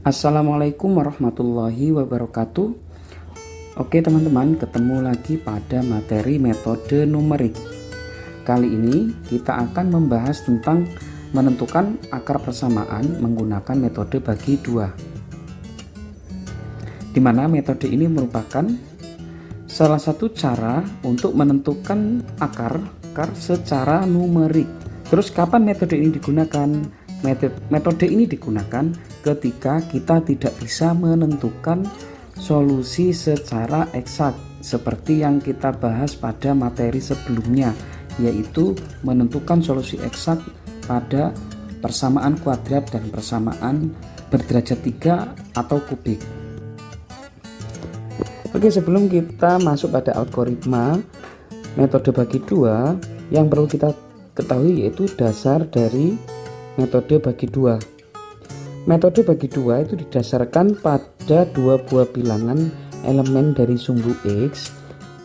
Assalamualaikum warahmatullahi wabarakatuh. Oke teman-teman, ketemu lagi pada materi metode numerik. Kali ini kita akan membahas tentang menentukan akar persamaan menggunakan metode bagi dua, di mana metode ini merupakan salah satu cara untuk menentukan akar secara numerik. Terus kapan metode ini digunakan? Metode ini digunakan ketika kita tidak bisa menentukan solusi secara eksak seperti yang kita bahas pada materi sebelumnya, yaitu menentukan solusi eksak pada persamaan kuadrat dan persamaan berderajat 3 atau kubik. Oke, sebelum kita masuk pada algoritma metode bagi dua, yang perlu kita ketahui yaitu dasar dari metode bagi dua. Metode bagi dua itu didasarkan pada dua buah bilangan elemen dari sumbu X.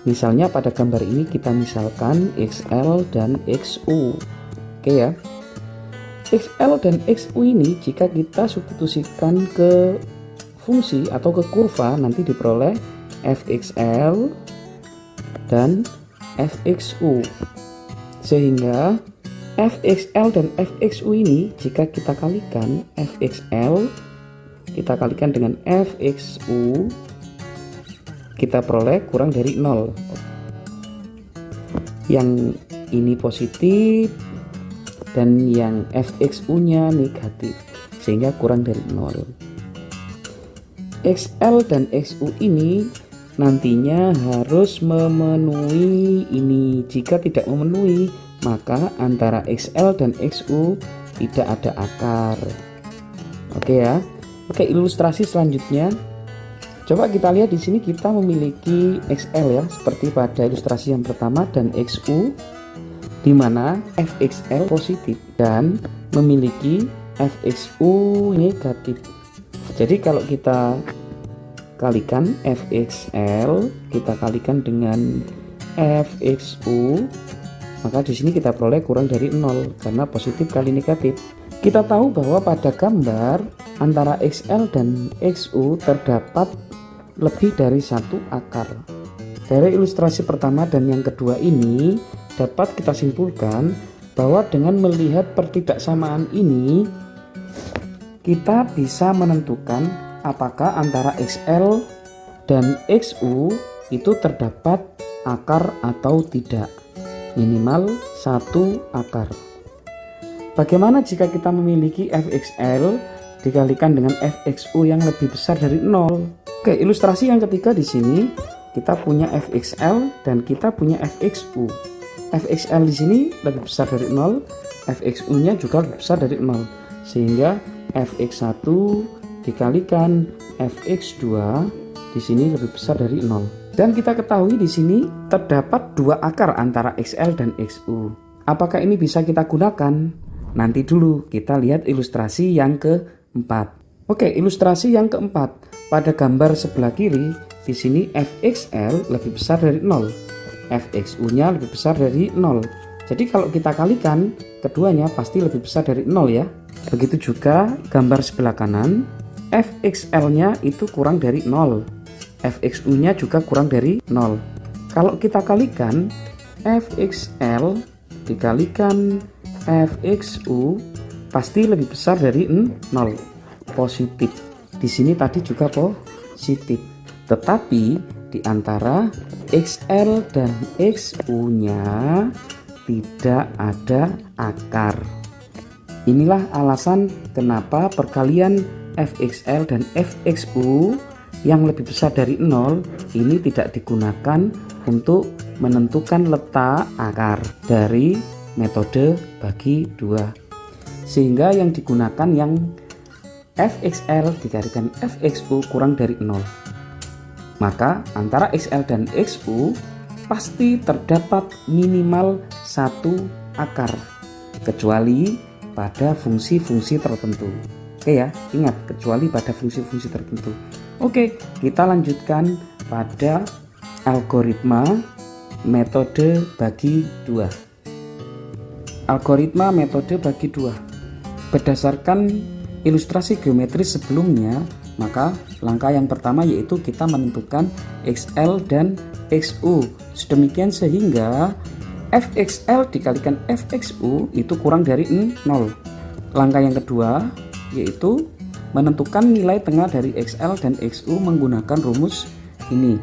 Misalnya pada gambar ini kita misalkan XL dan XU. Oke ya. XL dan XU ini jika kita substitusikan ke fungsi atau ke kurva, nanti diperoleh fXL dan fXU. Sehingga fXL dan fXU ini jika kita kalikan, fXL kita kalikan dengan fXU, kita peroleh kurang dari 0. Yang ini positif dan yang fXU nya negatif, sehingga kurang dari 0. XL dan XU ini nantinya harus memenuhi ini. Jika tidak memenuhi, maka antara XL dan XU tidak ada akar. Oke ya. Oke, ilustrasi selanjutnya. Coba kita lihat di sini kita memiliki XL ya, seperti pada ilustrasi yang pertama, dan XU di mana fXL positif dan memiliki fXU negatif. Jadi kalau kita kalikan fXL, kita kalikan dengan fXU, maka di sini kita peroleh kurang dari 0 karena positif kali negatif. Kita tahu bahwa pada gambar antara XL dan XU terdapat lebih dari satu akar. Dari ilustrasi pertama dan yang kedua ini dapat kita simpulkan bahwa dengan melihat pertidaksamaan ini kita bisa menentukan apakah antara XL dan XU itu terdapat akar atau tidak. Minimal satu akar. Bagaimana jika kita memiliki fXL dikalikan dengan fXU yang lebih besar dari 0? Oke, ilustrasi yang ketiga di sini kita punya fXL dan kita punya fXU. fXL di sini lebih besar dari 0, fXU-nya juga lebih besar dari 0, sehingga fX1 dikalikan fX2 di sini lebih besar dari 0. Dan kita ketahui di sini terdapat dua akar antara XL dan XU. Apakah ini bisa kita gunakan? Nanti dulu kita lihat ilustrasi yang keempat. Oke, ilustrasi yang keempat. Pada gambar sebelah kiri, di sini fXL lebih besar dari 0. fXU-nya lebih besar dari 0. Jadi kalau kita kalikan, keduanya pasti lebih besar dari 0 ya. Begitu juga gambar sebelah kanan, fXL-nya itu kurang dari 0. fXU-nya juga kurang dari 0. Kalau kita kalikan fXL dikalikan fXU pasti lebih besar dari 0. Positif. Di sini tadi juga positif. Tetapi di antara XL dan XU-nya tidak ada akar. Inilah alasan kenapa perkalian fXL dan fXU yang lebih besar dari 0 ini tidak digunakan untuk menentukan letak akar dari metode bagi dua, sehingga yang digunakan yang fXL dikalikan fXU kurang dari 0. Maka antara XL dan XU pasti terdapat minimal satu akar, kecuali pada fungsi-fungsi tertentu. Oke ya, ingat, kecuali pada fungsi-fungsi tertentu. Oke, kita lanjutkan pada algoritma metode bagi dua. Algoritma metode bagi dua berdasarkan ilustrasi geometris sebelumnya, maka langkah yang pertama yaitu kita menentukan XL dan XU. Sedemikian sehingga FXL dikalikan FXU itu kurang dari 0. Langkah yang kedua yaitu menentukan nilai tengah dari XL dan XU menggunakan rumus ini.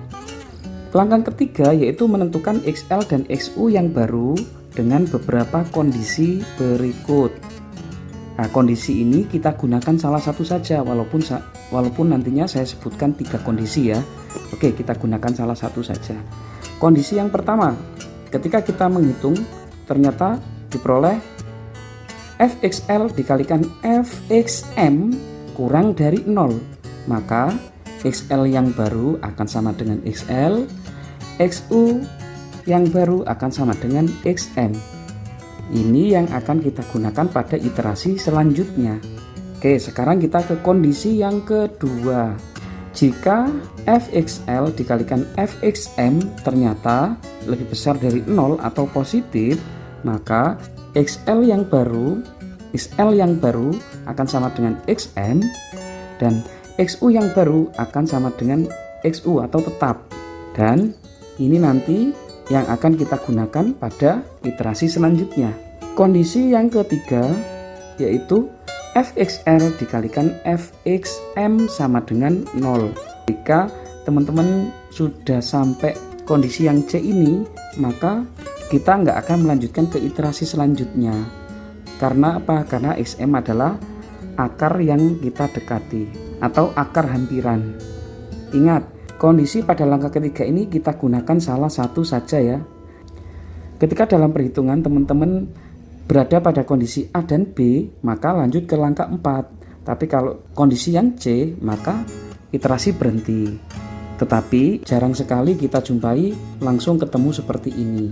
Langkah ketiga yaitu menentukan XL dan XU yang baru dengan beberapa kondisi berikut. Nah, kondisi ini kita gunakan salah satu saja, walaupun nantinya saya sebutkan 3 kondisi ya. Oke, kita gunakan salah satu saja. Kondisi yang pertama, ketika kita menghitung ternyata diperoleh FXL dikalikan FXM kurang dari 0, maka XL yang baru akan sama dengan XL, XU yang baru akan sama dengan XM. Ini yang akan kita gunakan pada iterasi selanjutnya. Oke, sekarang kita ke kondisi yang kedua. Jika FXL dikalikan FXM ternyata lebih besar dari 0 atau positif, maka XL yang baru akan sama dengan XM dan XU yang baru akan sama dengan XU atau tetap. Dan ini nanti yang akan kita gunakan pada iterasi selanjutnya. Kondisi yang ketiga yaitu FXL dikalikan FXM sama dengan 0. Jika teman-teman sudah sampai kondisi yang C ini, maka kita nggak akan melanjutkan ke iterasi selanjutnya. Karena apa? Karena XM adalah akar yang kita dekati atau akar hampiran. Ingat, kondisi pada langkah ketiga ini kita gunakan salah satu saja ya. Ketika dalam perhitungan teman-teman berada pada kondisi A dan B, maka lanjut ke langkah 4. Tapi kalau kondisi yang C, maka iterasi berhenti. Tetapi jarang sekali kita jumpai langsung ketemu seperti ini.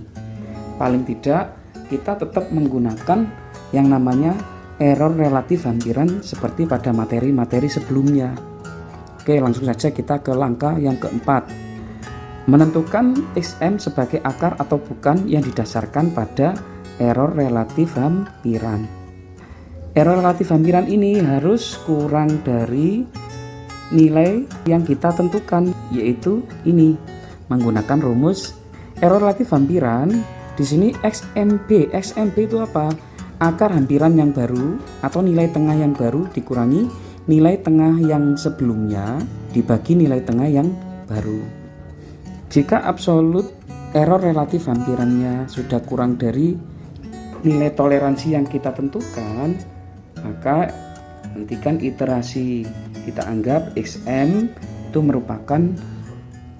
Paling tidak kita tetap menggunakan yang namanya error relatif hampiran seperti pada materi-materi sebelumnya. Oke, langsung saja kita ke langkah yang keempat. Menentukan XM sebagai akar atau bukan yang didasarkan pada error relatif hampiran. Error relatif hampiran ini harus kurang dari nilai yang kita tentukan, yaitu ini menggunakan rumus error relatif hampiran. Di sini XMB. XMB itu apa? Akar hampiran yang baru atau nilai tengah yang baru dikurangi nilai tengah yang sebelumnya dibagi nilai tengah yang baru. Jika absolut error relatif hampirannya sudah kurang dari nilai toleransi yang kita tentukan, maka hentikan iterasi. Kita anggap XM itu merupakan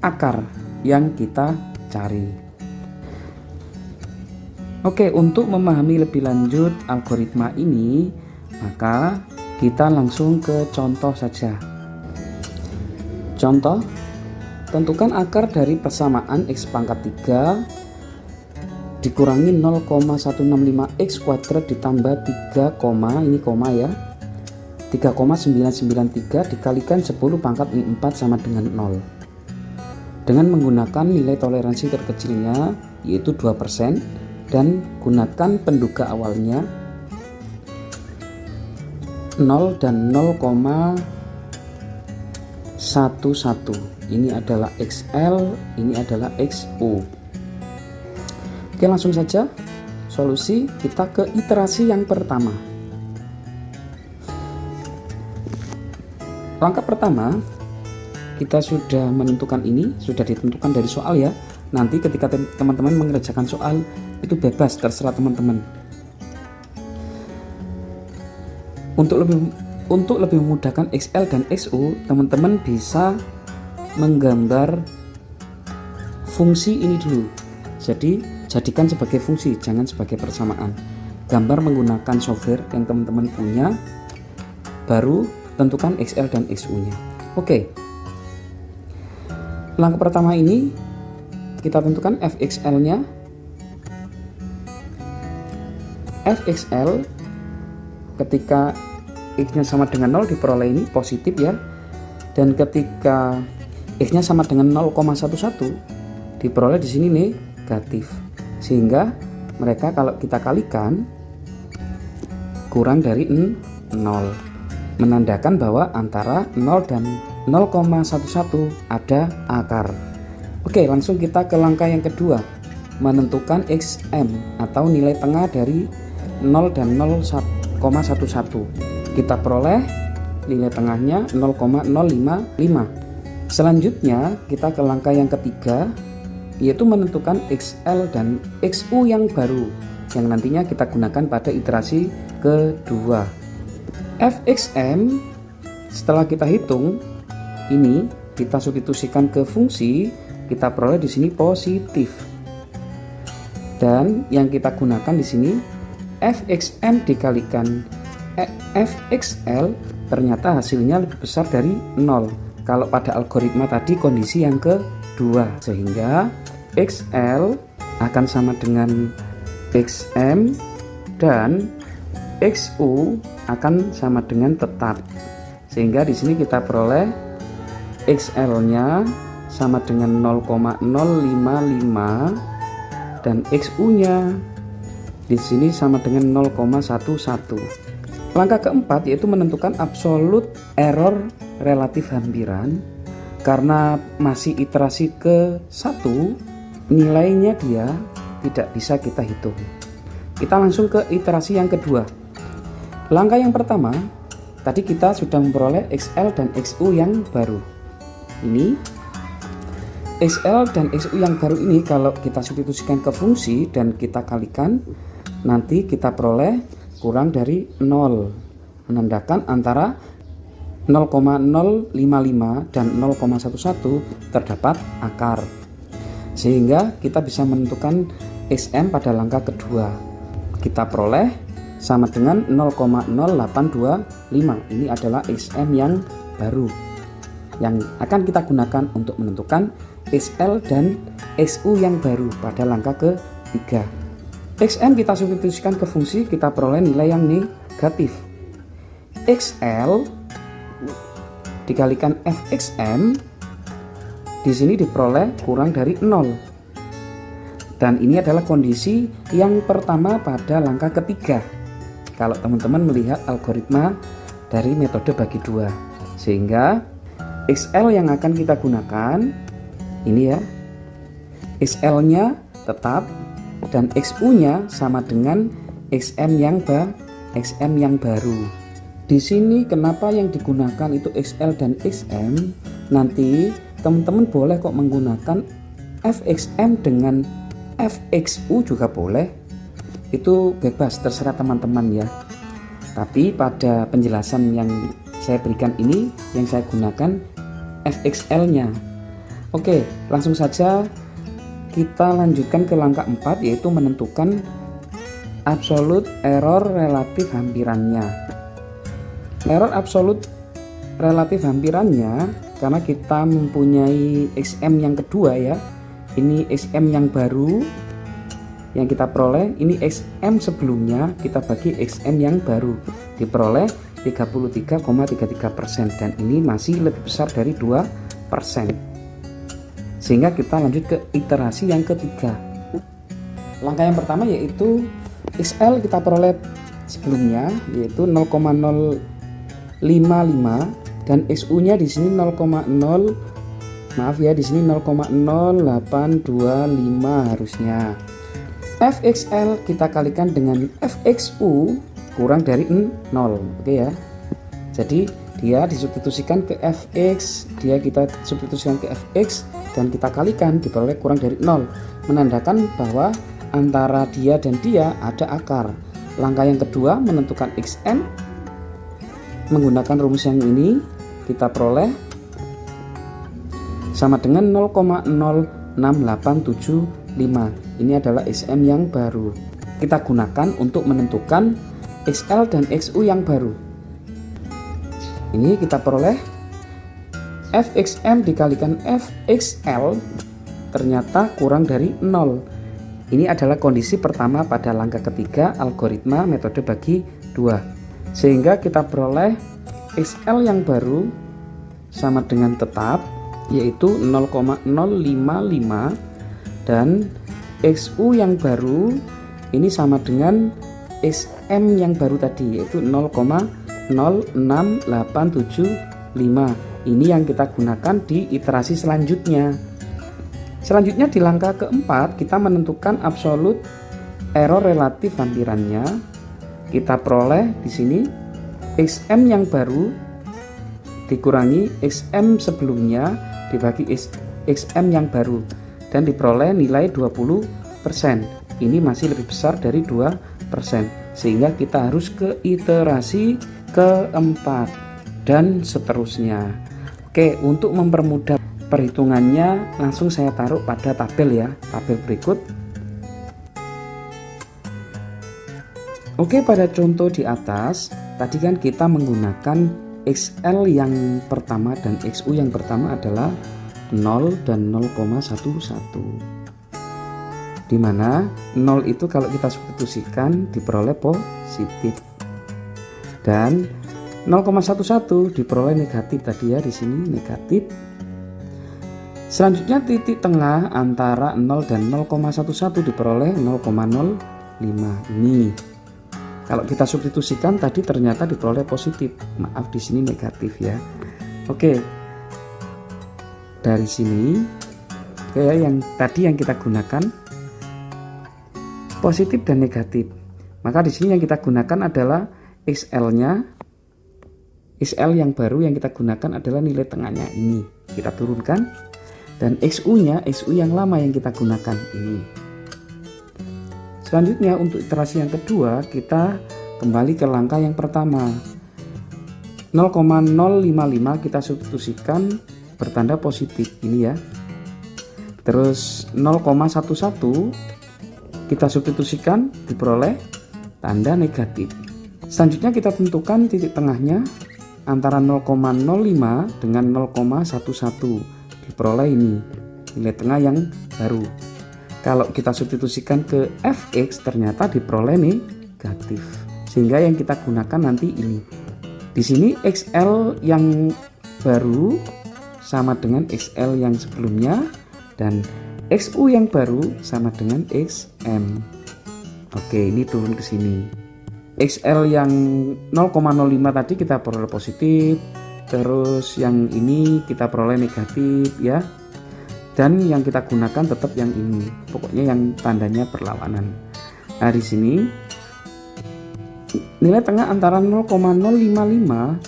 akar yang kita cari. Oke, untuk memahami lebih lanjut algoritma ini, maka kita langsung ke contoh saja. Contoh, tentukan akar dari persamaan X pangkat 3 dikurangi 0,165 X kuadrat ditambah 3, ini koma ya, 3,993 dikalikan 10 pangkat 4 sama dengan 0. Dengan menggunakan nilai toleransi terkecilnya yaitu 2%, dan gunakan penduga awalnya 0 dan 0,11. Ini adalah XL, ini adalah XU. Oke, langsung saja solusi. Kita ke iterasi yang pertama. Langkah pertama, kita sudah menentukan ini, sudah ditentukan dari soal ya. Nanti ketika teman-teman mengerjakan soal itu bebas, terserah teman-teman. Untuk lebih memudahkan XL dan XU, teman-teman bisa menggambar fungsi ini dulu. Jadi jadikan sebagai fungsi, jangan sebagai persamaan. Gambar menggunakan software yang teman-teman punya, baru tentukan XL dan XU-nya. Oke. Langkah pertama ini kita tentukan FXL-nya. FXL ketika X-nya sama dengan 0 diperoleh ini positif ya. Dan ketika X-nya sama dengan 0,11 diperoleh di sini negatif. Sehingga mereka kalau kita kalikan kurang dari 0. menandakan bahwa antara 0 dan 0,11 ada akar. Oke, langsung kita ke langkah yang kedua, menentukan XM atau nilai tengah dari 0 dan 0,11. Kita peroleh nilai tengahnya 0,055. Selanjutnya kita ke langkah yang ketiga, yaitu menentukan XL dan XU yang baru, yang nantinya kita gunakan pada iterasi kedua. Fxm setelah kita hitung, ini kita substitusikan ke fungsi, kita peroleh di sini positif. Dan yang kita gunakan di sini Fxm dikalikan Fxl, ternyata hasilnya lebih besar dari 0. Kalau pada algoritma tadi kondisi yang kedua, sehingga XL akan sama dengan XM dan XU akan sama dengan tetap, sehingga di sini kita peroleh XL-nya sama dengan 0,055 dan XU-nya di sini sama dengan 0,11. Langkah keempat yaitu menentukan absolute error relatif hampiran. Karena masih iterasi ke-1, nilainya dia tidak bisa kita hitung. Kita langsung ke iterasi yang kedua. Langkah yang pertama, tadi kita sudah memperoleh XL dan XU yang baru. Ini XL dan XU yang baru ini kalau kita substitusikan ke fungsi dan kita kalikan, nanti kita peroleh kurang dari 0, menandakan antara 0,055 dan 0,11 terdapat akar, sehingga kita bisa menentukan XM pada langkah kedua. Kita peroleh sama dengan 0,0825. Ini adalah XM yang baru yang akan kita gunakan untuk menentukan XL dan XU yang baru pada langkah ketiga. XM kita substitusikan ke fungsi, kita peroleh nilai yang negatif. XL dikalikan Fxm di sini diperoleh kurang dari 0. Dan ini adalah kondisi yang pertama pada langkah ketiga. Kalau teman-teman melihat algoritma dari metode bagi dua, sehingga XL yang akan kita gunakan ini ya, XL-nya tetap dan XU-nya sama dengan XM yang baru. Di sini kenapa yang digunakan itu XL dan XM? Nanti teman-teman boleh kok menggunakan Fxm dengan Fxu juga boleh. Itu bebas, terserah teman-teman ya. Tapi pada penjelasan yang saya berikan ini, yang saya gunakan Fxl-nya. Oke, langsung saja kita lanjutkan ke langkah 4, yaitu menentukan absolute error relatif hampirannya. Error absolute relatif hampirannya, karena kita mempunyai XM yang kedua ya, ini XM yang baru yang kita peroleh, ini XM sebelumnya kita bagi XM yang baru, diperoleh 33,33%, dan ini masih lebih besar dari 2%, sehingga kita lanjut ke iterasi yang ketiga. Langkah yang pertama yaitu XL kita peroleh sebelumnya yaitu 0,055 dan XU nya di sini 0,0825 harusnya. Fxl kita kalikan dengan Fxu kurang dari 0. Oke ya. Jadi dia disubstitusikan ke Fx, kita substitusikan ke Fx dan kita kalikan diperoleh kurang dari 0, menandakan bahwa antara dia dan dia ada akar. Langkah yang kedua menentukan XM menggunakan rumus yang ini, kita peroleh sama dengan 0,06875. Ini adalah XM yang baru. Kita gunakan untuk menentukan XL dan XU yang baru. Ini kita peroleh Fxm dikalikan Fxl ternyata kurang dari 0. Ini adalah kondisi pertama pada langkah ketiga algoritma metode bagi dua, sehingga kita peroleh XL yang baru sama dengan tetap yaitu 0,055 dan XU yang baru ini sama dengan XM yang baru tadi yaitu 0,055. 0,6875. Ini yang kita gunakan di iterasi selanjutnya. Selanjutnya di langkah keempat kita menentukan absolut error relatif hampirannya. Kita peroleh di sini XM yang baru dikurangi XM sebelumnya dibagi XM yang baru dan diperoleh nilai 20%. Ini masih lebih besar dari 2%, sehingga kita harus ke iterasi keempat dan seterusnya. Oke, untuk mempermudah perhitungannya langsung saya taruh pada tabel ya, tabel berikut. Oke, pada contoh di atas tadi kan kita menggunakan XL yang pertama dan XU yang pertama adalah 0 dan 0,11, dimana 0 itu kalau kita substitusikan diperoleh positif dan 0,11 diperoleh negatif tadi ya, di sini negatif. Selanjutnya titik tengah antara 0 dan 0,11 diperoleh 0,05. Ini kalau kita substitusikan tadi ternyata diperoleh positif. Maaf, di sini negatif ya. Oke. Dari sini kayak yang tadi yang kita gunakan positif dan negatif. Maka di sini yang kita gunakan adalah XL-nya. XL yang baru yang kita gunakan adalah nilai tengahnya ini. Kita turunkan dan XU-nya, XU yang lama yang kita gunakan ini. Selanjutnya untuk iterasi yang kedua kita kembali ke langkah yang pertama. 0,055 kita substitusikan bertanda positif ini ya. Terus 0,11 kita substitusikan diperoleh tanda negatif. Selanjutnya kita tentukan titik tengahnya antara 0,05 dengan 0,11 diperoleh ini nilai tengah yang baru. Kalau kita substitusikan ke fx ternyata diperoleh negatif, sehingga yang kita gunakan nanti ini. Di sini XL yang baru sama dengan XL yang sebelumnya dan XU yang baru sama dengan XM. Oke, ini turun ke sini. XL yang 0,05 tadi kita peroleh positif, terus yang ini kita peroleh negatif ya. Dan yang kita gunakan tetap yang ini, pokoknya yang tandanya perlawanan. Nah, di sini nilai tengah antara 0,055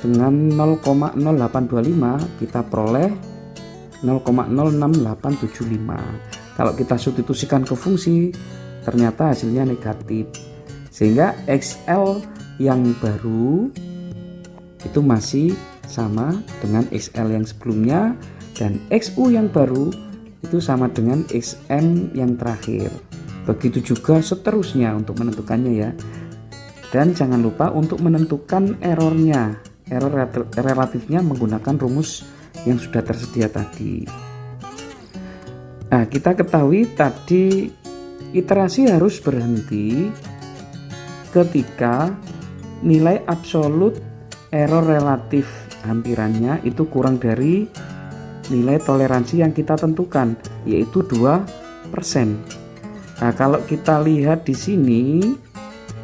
dengan 0,0825 kita peroleh 0,06875. Kalau kita substitusikan ke fungsi ternyata hasilnya negatif, sehingga XL yang baru itu masih sama dengan XL yang sebelumnya dan XU yang baru itu sama dengan XM yang terakhir. Begitu juga seterusnya untuk menentukannya ya. Dan jangan lupa untuk menentukan errornya, error relatifnya menggunakan rumus yang sudah tersedia tadi. Nah, kita ketahui tadi iterasi harus berhenti ketika nilai absolut error relatif hampirannya itu kurang dari nilai toleransi yang kita tentukan, yaitu 2%. Nah, kalau kita lihat di sini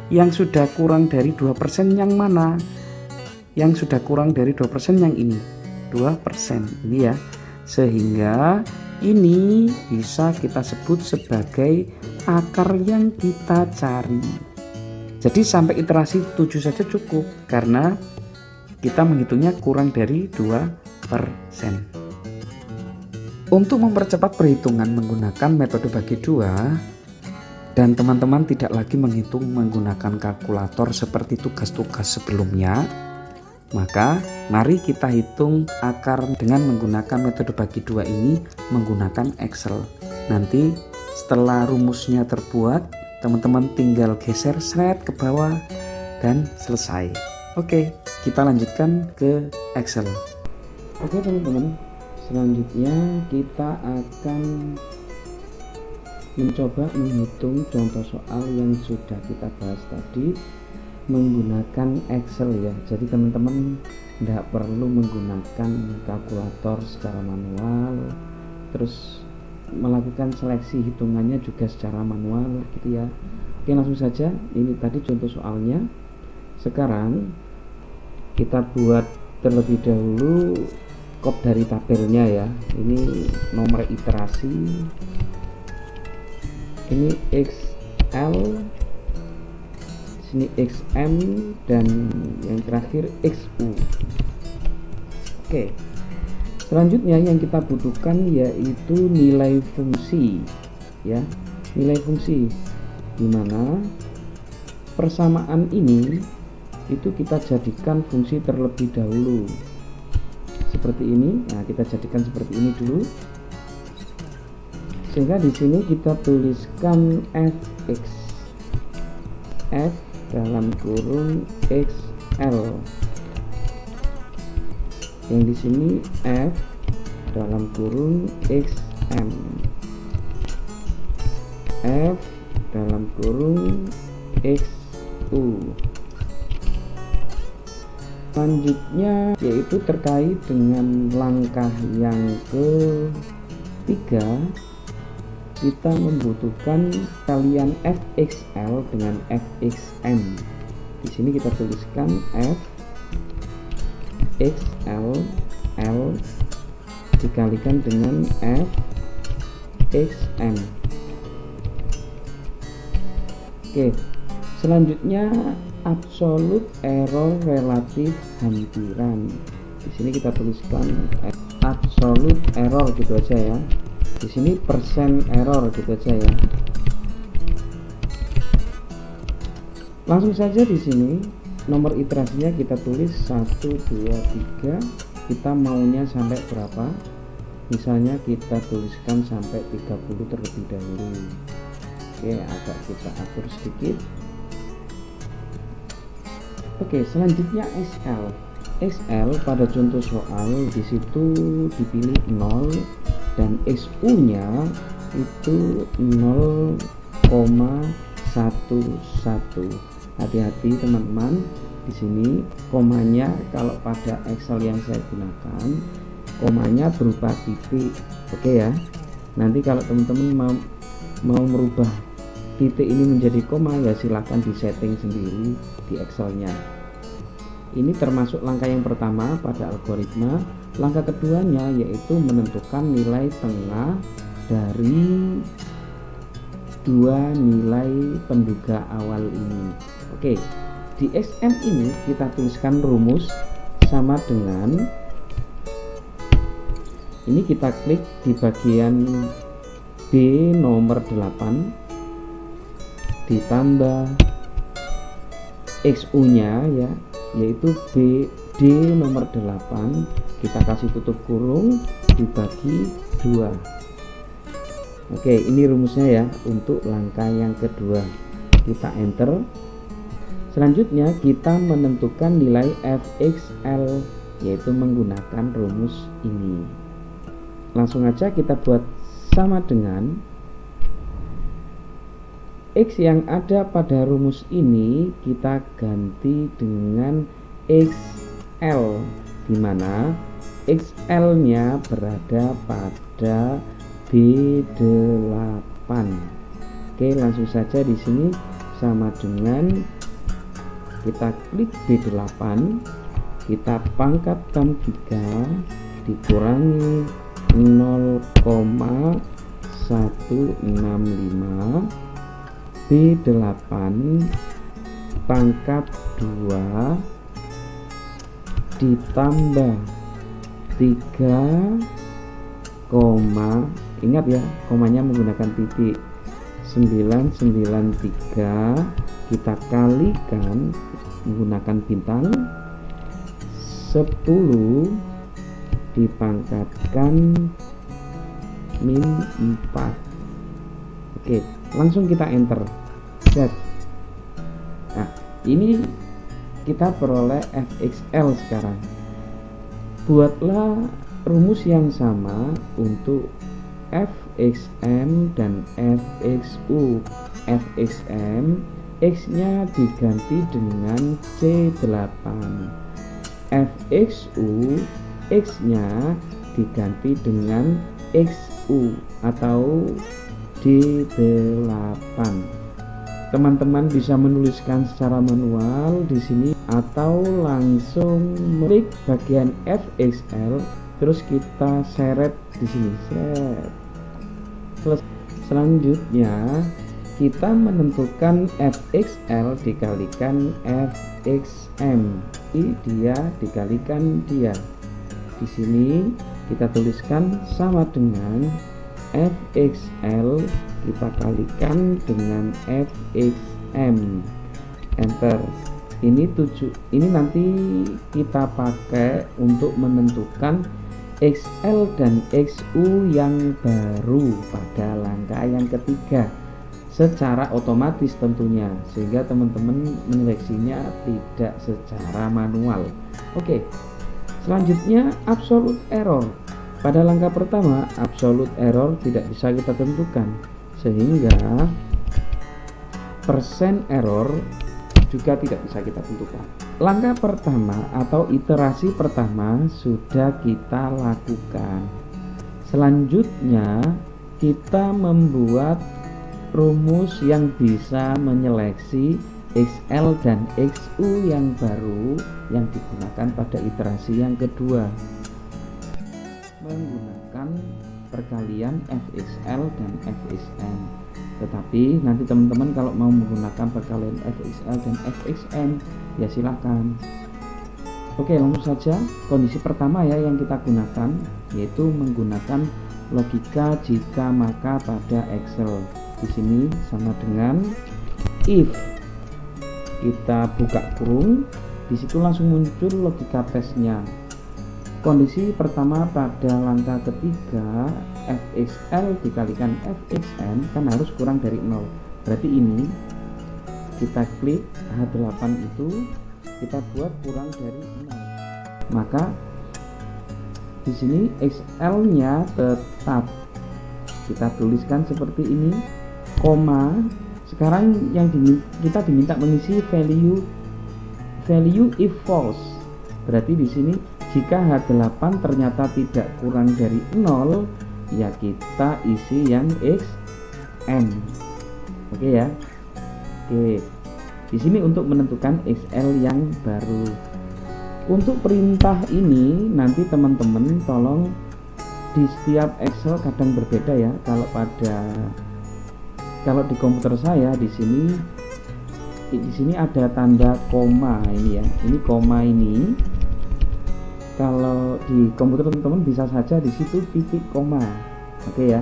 yang sudah kurang dari 2% yang mana? Yang sudah kurang dari 2% yang ini. 2% ini ya. Sehingga ini bisa kita sebut sebagai akar yang kita cari. Jadi sampai iterasi 7 saja cukup karena kita menghitungnya kurang dari 2%. Untuk mempercepat perhitungan menggunakan metode bagi dua dan teman-teman tidak lagi menghitung menggunakan kalkulator seperti tugas-tugas sebelumnya, maka mari kita hitung akar dengan menggunakan metode bagi dua ini menggunakan Excel. Nanti setelah rumusnya terbuat, teman-teman tinggal geser seret ke bawah dan selesai. Oke, kita lanjutkan ke Excel. Oke teman-teman, selanjutnya kita akan mencoba menghitung contoh soal yang sudah kita bahas tadi menggunakan Excel ya. Jadi teman-teman tidak perlu menggunakan kalkulator secara manual, terus melakukan seleksi hitungannya juga secara manual gitu ya. Oke, langsung saja, ini tadi contoh soalnya. Sekarang kita buat terlebih dahulu kop dari tabelnya ya. Ini nomor iterasi, ini XL, sini XM, dan yang terakhir XU. Oke, selanjutnya yang kita butuhkan yaitu nilai fungsi ya, nilai fungsi, dimana persamaan ini itu kita jadikan fungsi terlebih dahulu seperti ini. Nah, kita jadikan seperti ini dulu, sehingga di sini kita tuliskan fx, f dalam kurung xl, yang di sini f dalam kurung xm, f dalam kurung xu. Selanjutnya yaitu terkait dengan langkah yang ketiga, kita membutuhkan kalian fxl dengan fxm. Di sini kita tuliskan f xl l dikalikan dengan f xm. Oke, selanjutnya absolute error relatif hampiran. Di sini kita tuliskan absolute error gitu aja ya. Di sini persen error gitu aja ya. Langsung saja di sini nomor iterasinya kita tulis 1 2 3. Kita maunya sampai berapa? Misalnya kita tuliskan sampai 30 terlebih dahulu. Oke, agak kita atur sedikit. Oke, selanjutnya SL. SL pada contoh soal di situ dipilih 0 dan SU-nya itu 0,11. Hati-hati teman-teman, di sini komanya kalau pada Excel yang saya gunakan, komanya berupa titik. Oke ya. Nanti kalau teman-teman mau merubah titik ini menjadi koma ya silahkan disetting sendiri di Excelnya. Ini termasuk langkah yang pertama pada algoritma. Langkah keduanya yaitu menentukan nilai tengah dari dua nilai penduga awal ini. Oke, di SM ini kita tuliskan rumus sama dengan ini, kita klik di bagian B nomor 8 ditambah XU nya ya, yaitu BD nomor 8, kita kasih tutup kurung dibagi 2. Oke, ini rumusnya ya untuk langkah yang kedua. Kita enter. Selanjutnya kita menentukan nilai fxl, yaitu menggunakan rumus ini. Langsung aja kita buat sama dengan X yang ada pada rumus ini kita ganti dengan XL, dimana XL nya berada pada B8. Oke, langsung saja di sini sama dengan kita klik B8, kita pangkat tam 3 dikurangi 0,165 B8 pangkat 2 ditambah 3, ingat ya komanya menggunakan titik, 993 kita kalikan menggunakan bintang, 10 dipangkatkan min 4. Oke, langsung kita enter. Set. Nah, ini kita peroleh fxl sekarang. Buatlah rumus yang sama untuk fxm dan fxu. fxm X nya diganti dengan C8, fxu X nya diganti dengan XU atau D8. Teman-teman bisa menuliskan secara manual di sini atau langsung klik bagian FXL terus kita seret di sini. Selanjutnya kita menentukan FXL dikalikan FXM. Ini dia dikalikan dia. Di sini kita tuliskan sama dengan FXL kita kalikan dengan FXM, enter. Ini nanti kita pakai untuk menentukan XL dan XU yang baru pada langkah yang ketiga secara otomatis tentunya, sehingga teman-teman menyeleksinya tidak secara manual. Oke, selanjutnya absolute error. Pada langkah pertama absolute error tidak bisa kita tentukan, sehingga persen error juga tidak bisa kita tentukan. Langkah pertama atau iterasi pertama sudah kita lakukan. Selanjutnya kita membuat rumus yang bisa menyeleksi XL dan XU yang baru yang digunakan pada iterasi yang kedua, menggunakan perkalian FXL dan FXM. Tetapi nanti teman-teman kalau mau menggunakan perkalian FXL dan FXM ya silahkan. Oke, langsung saja kondisi pertama ya yang kita gunakan, yaitu menggunakan logika jika maka pada Excel. Di sini sama dengan if, kita buka kurung, di situ langsung muncul logika tesnya. Kondisi pertama pada langkah ketiga FXL dikalikan FXM kan harus kurang dari 0. Berarti ini kita klik H8 itu kita buat kurang dari 0. Maka di sini XL-nya tetap kita tuliskan seperti ini, koma. Sekarang yang kita diminta mengisi value if false. Berarti di sini jika H8 ternyata tidak kurang dari 0, ya kita isi yang XM. Oke ya. Oke. Di sini untuk menentukan XL yang baru. Untuk perintah ini nanti teman-teman tolong di setiap Excel kadang berbeda ya. Kalau di komputer saya di sini ada tanda koma ini ya. Ini koma ini. Kalau di komputer teman-teman bisa saja di situ titik koma. Oke ya.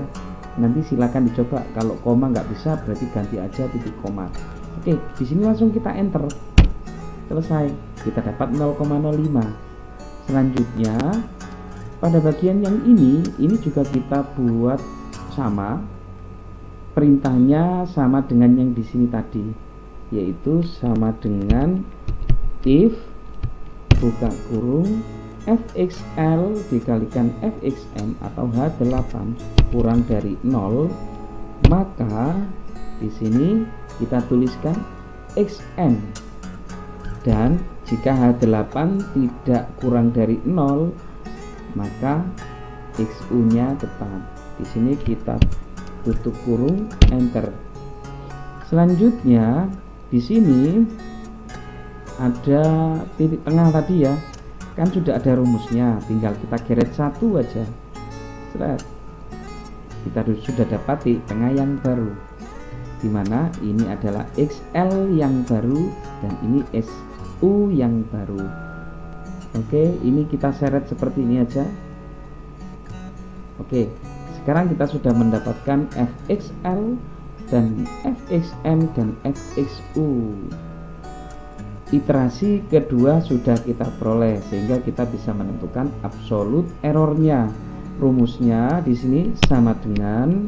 Nanti silakan dicoba. Kalau koma nggak bisa berarti ganti aja titik koma. Oke, di sini langsung kita enter. Selesai. Kita dapat 0,05. Selanjutnya pada bagian yang ini juga kita buat sama. Perintahnya sama dengan yang di sini tadi, yaitu sama dengan if buka kurung FXL dikalikan FXM atau H8 kurang dari 0, maka di sini kita tuliskan XM, dan jika H8 tidak kurang dari 0 maka XU-nya tetap. Di sini kita tutup kurung, enter. Selanjutnya di sini ada titik tengah tadi ya. Kan sudah ada rumusnya, tinggal kita geret satu aja. Seret. Kita sudah dapat titik tengah yang baru, dimana ini adalah XL yang baru dan ini SU yang baru. Oke, ini kita seret seperti ini aja. Oke, sekarang kita sudah mendapatkan FXL dan FXM dan FXU. Iterasi kedua sudah kita peroleh, sehingga kita bisa menentukan absolute errornya. Rumusnya di sini sama dengan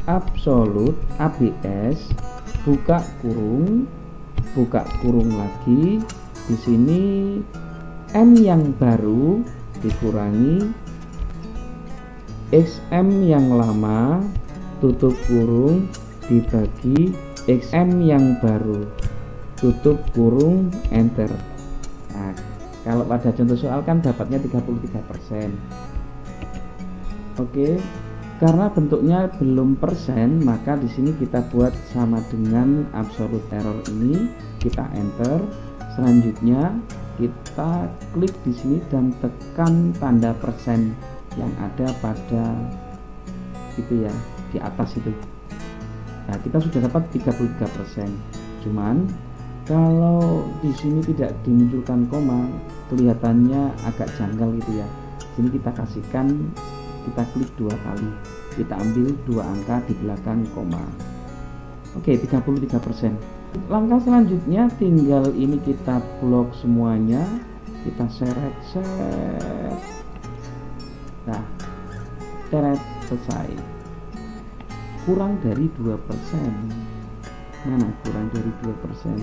absolute ABS buka kurung lagi. Di sini M yang baru dikurangi XM yang lama tutup kurung dibagi XM yang baru tutup kurung, enter. Nah, kalau pada contoh soal kan dapatnya 33%. Oke, Karena bentuknya belum persen, maka di sini kita buat sama dengan absolute error ini, kita enter. Selanjutnya kita klik di sini dan tekan tanda persen yang ada pada itu ya, di atas itu. Nah, kita sudah dapat 33%. Cuman kalau di sini tidak dimunculkan koma, kelihatannya agak janggal gitu ya. Sini kita kasihkan, kita klik 2 kali, kita ambil 2 angka di belakang koma. Oke, 33%. Langkah selanjutnya tinggal ini kita blok semuanya, kita seret. Nah, seret, selesai. Kurang dari 2%. Mana kurang dari 2%?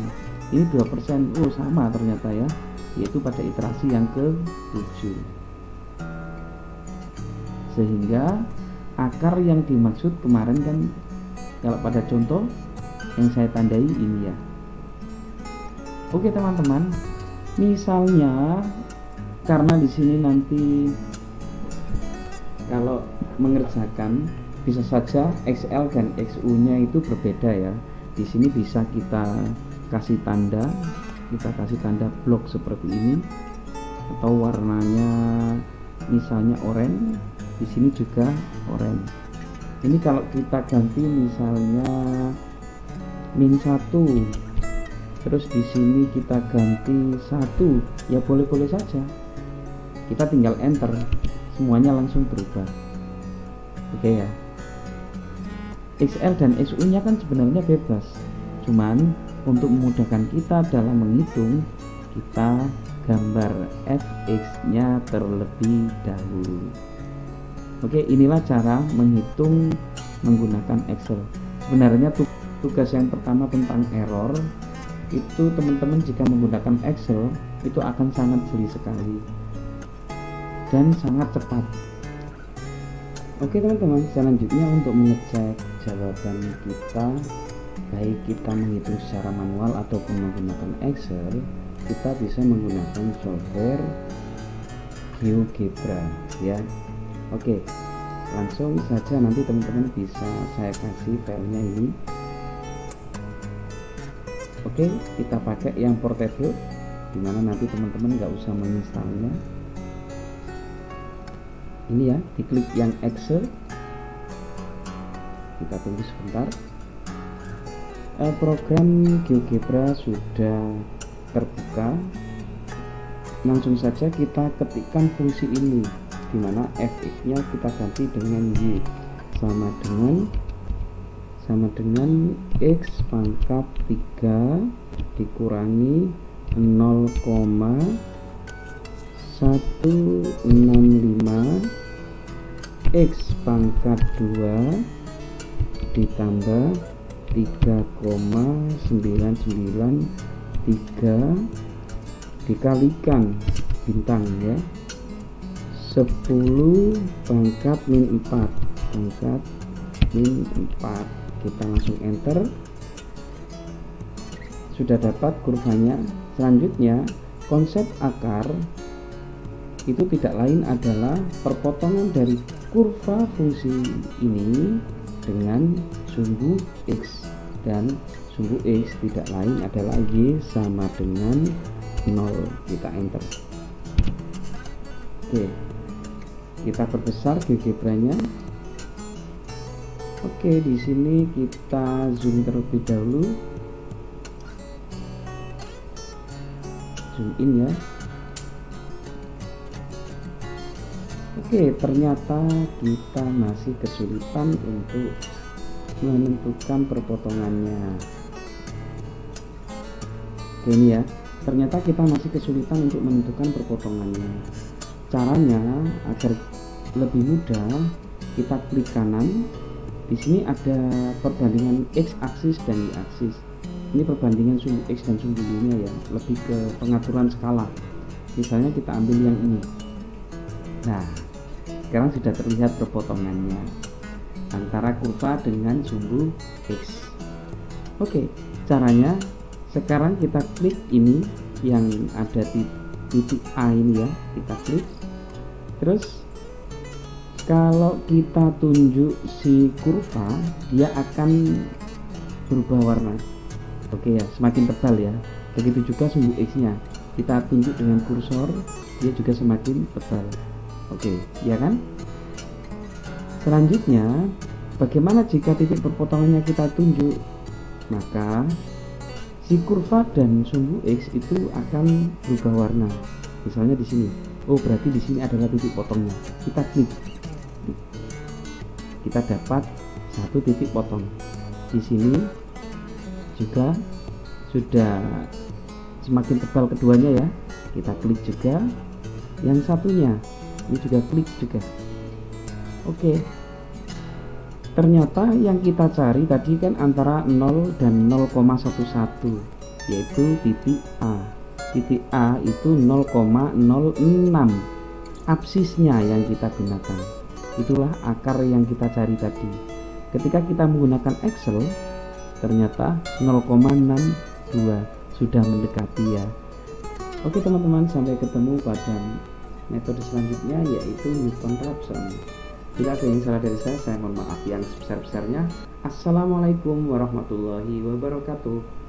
Ini 2%. Oh, sama ternyata ya, yaitu pada iterasi yang ke-7. Sehingga akar yang dimaksud kemarin kan, kalau pada contoh yang saya tandai ini ya. Oke teman-teman, misalnya karena di sini nanti kalau mengerjakan bisa saja XL dan XU-nya itu berbeda ya. Di sini bisa kita kasih tanda, blok seperti ini, atau warnanya misalnya oranye. Di sini juga oranye. Ini kalau kita ganti misalnya -1, terus di sini kita ganti 1, ya boleh-boleh saja. Kita tinggal enter, semuanya langsung berubah. Oke ya. XL dan SU nya kan sebenarnya bebas, cuman untuk memudahkan kita dalam menghitung, kita gambar fx nya terlebih dahulu. Oke, inilah cara menghitung menggunakan Excel. Sebenarnya tugas yang pertama tentang error itu teman-teman jika menggunakan Excel itu akan sangat jeli sekali dan sangat cepat. Oke teman-teman, selanjutnya untuk mengecek jawaban kita, baik kita menghitung secara manual ataupun menggunakan Excel, kita bisa menggunakan software GeoGebra ya. Oke, langsung saja nanti teman-teman bisa saya kasih filenya ini. Oke, kita pakai yang portable, dimana nanti teman-teman nggak usah menginstalnya. Ini ya, diklik yang Excel, kita tunggu sebentar. Program GeoGebra sudah terbuka. Langsung saja kita ketikkan fungsi ini, dimana fx nya kita ganti dengan y, sama dengan x pangkat 3 dikurangi 0,165 x pangkat 2 ditambah 3,993 dikalikan bintang ya, 10 pangkat min 4 kita langsung enter. Sudah dapat kurvanya. Selanjutnya konsep akar itu tidak lain adalah perpotongan dari kurva fungsi ini dengan sumbu x, dan sumbu x tidak lain adalah y sama dengan 0. Kita enter. Oke, kita perbesar GeoGebra-nya. Oke, di sini kita zoom terlebih dahulu, zoom in ya. Oke, ternyata kita masih kesulitan untuk menentukan perpotongannya. Oke, ini ya, ternyata kita masih kesulitan untuk menentukan perpotongannya. Caranya agar lebih mudah, kita klik kanan. Di sini ada perbandingan x aksis dan y aksis. Ini perbandingan sumbu x dan sumbu y-nya ya, lebih ke pengaturan skala. Misalnya kita ambil yang ini. Nah, sekarang sudah terlihat perpotongannya antara kurva dengan sumbu x. Oke, caranya sekarang kita klik ini yang ada di titik A ini ya, kita klik. Terus Kalau kita tunjuk si kurva, dia akan berubah warna. Oke ya, semakin tebal ya. Begitu juga sumbu X-nya. Kita tunjuk dengan kursor, dia juga semakin tebal. Oke, ya kan? Selanjutnya, bagaimana jika titik perpotongannya kita tunjuk? Maka si kurva dan sumbu X itu akan berubah warna. Misalnya di sini. Oh, berarti di sini adalah titik potongnya. Kita klik. Kita dapat satu titik potong. Di sini juga sudah semakin tebal keduanya ya. Kita klik juga. Yang satunya ini juga klik juga. Oke. Ternyata yang kita cari tadi kan antara 0 dan 0,11, yaitu titik A. Titik A itu 0,06. Absisnya yang kita gunakan. Itulah akar yang kita cari tadi. Ketika kita menggunakan Excel, ternyata 0,62 sudah mendekati ya. Oke teman-teman, sampai ketemu pada metode selanjutnya, yaitu Newton-Raphson. Bila ada yang salah dari saya mohon maaf yang sebesar-besarnya. Assalamualaikum warahmatullahi wabarakatuh.